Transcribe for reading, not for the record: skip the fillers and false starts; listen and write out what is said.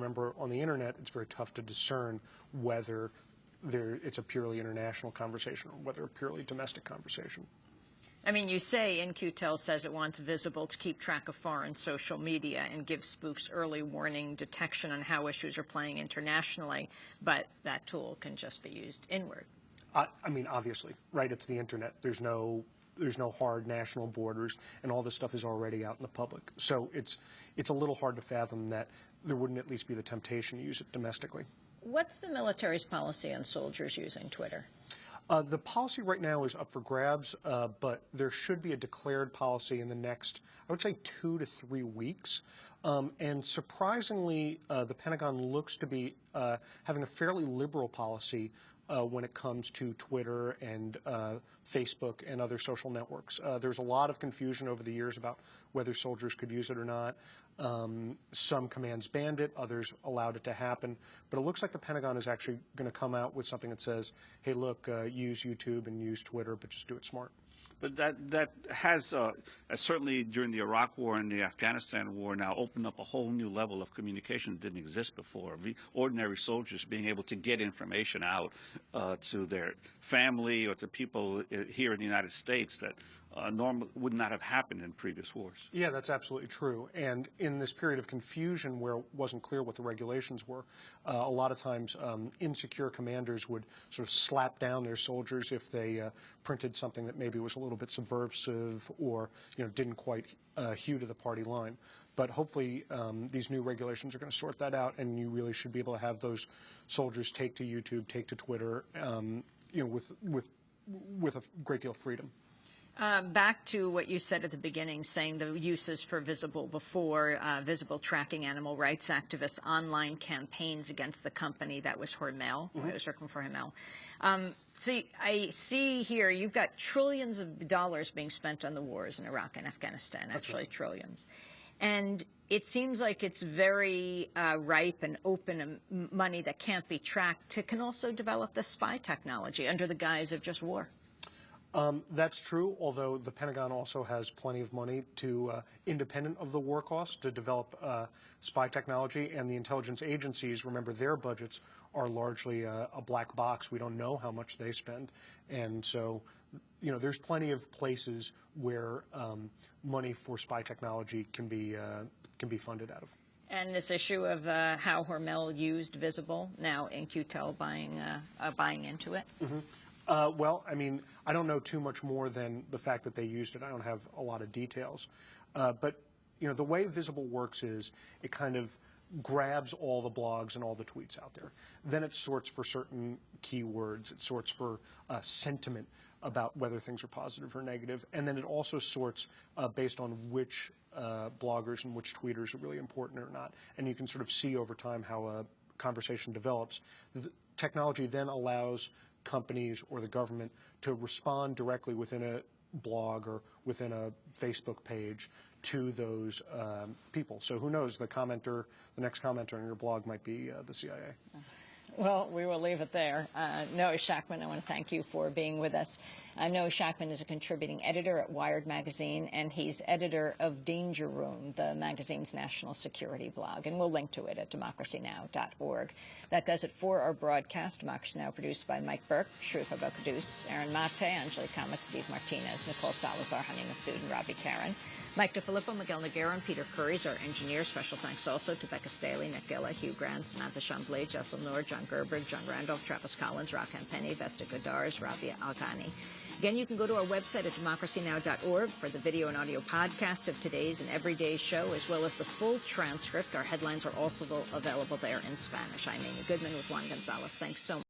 remember, on the internet, it's very tough to discern whether it's a purely international conversation or whether a purely domestic conversation. I mean, you say In-Q-Tel says it wants Visible to keep track of foreign social media and give spooks early warning detection on how issues are playing internationally, but that tool can just be used inward. I mean, obviously, right? It's the internet. There's no hard national borders, and all this stuff is already out in the public. So it's a little hard to fathom that there wouldn't at least be the temptation to use it domestically. What's the military's policy on soldiers using Twitter? The policy right now is up for grabs, but there should be a declared policy in the next, I would say, 2 to 3 weeks. And surprisingly, the Pentagon looks to be having a fairly liberal policy when it comes to Twitter and Facebook and other social networks. There's a lot of confusion over the years about whether soldiers could use it or not. Some commands banned it, others allowed it to happen. But it looks like the Pentagon is actually going to come out with something that says, hey, look, use YouTube and use Twitter, but just do it smart. But that has certainly during the Iraq War and the Afghanistan War now opened up a whole new level of communication that didn't exist before. Ordinary soldiers being able to get information out to their family or to people here in the United States that normally would not have happened in previous wars. Yeah, that's absolutely true. And in this period of confusion where it wasn't clear what the regulations were, a lot of times insecure commanders would sort of slap down their soldiers if they printed something that maybe was a little bit subversive or didn't quite hew to the party line. But hopefully these new regulations are going to sort that out, and you really should be able to have those soldiers take to YouTube, take to Twitter, with a great deal of freedom. Back to what you said at the beginning, saying the uses for Visible before, Visible tracking animal rights activists' online campaigns against the company that was Hormel. Mm-hmm. I was working for Hormel. So I see here you've got trillions of dollars being spent on the wars in Iraq and Afghanistan, actually right. Trillions. And it seems like it's very ripe and open money that can't be tracked to can also develop the spy technology under the guise of just war. That's true, although the Pentagon also has plenty of money to, independent of the war costs, to develop spy technology. And the intelligence agencies, remember, their budgets are largely a black box. We don't know how much they spend. And so, there's plenty of places where money for spy technology can be funded out of. And this issue of how Hormel used Visible, now In-Q-Tel buying into it? Mm-hmm. Well, I mean, I don't know too much more than the fact that they used it. I don't have a lot of details. But, the way Visible works is it kind of grabs all the blogs and all the tweets out there. Then it sorts for certain keywords. It sorts for sentiment about whether things are positive or negative. And then it also sorts based on which bloggers and which tweeters are really important or not. And you can sort of see over time how a conversation develops. The technology then allows companies or the government to respond directly within a blog or within a Facebook page to those people. So who knows, the next commenter on your blog might be the CIA. Well, we will leave it there. Noah Shachtman, I want to thank you for being with us. Noah Shachtman is a contributing editor at Wired magazine, and he's editor of Danger Room, the magazine's national security blog. And we'll link to it at democracynow.org. That does it for our broadcast. Democracy Now! Produced by Mike Burke, Shrufa Bokadus, Aaron Mate, Angelique Kamet, Steve Martinez, Nicole Salazar, Honey Massoud, and Robbie Karen. Mike DeFilippo, Miguel Noguera, and Peter Curry is our engineers. Special thanks also to Becca Staley, Nick Gilla, Hugh Grant, Samantha Chamblay, Jessel Noor, John Gerberg, John Randolph, Travis Collins, Rakan Penny, Vesta Godars, Rabia Alghani. Again, you can go to our website at democracynow.org for the video and audio podcast of today's and everyday's show, as well as the full transcript. Our headlines are also available there in Spanish. I'm Amy Goodman with Juan Gonzalez. Thanks so much.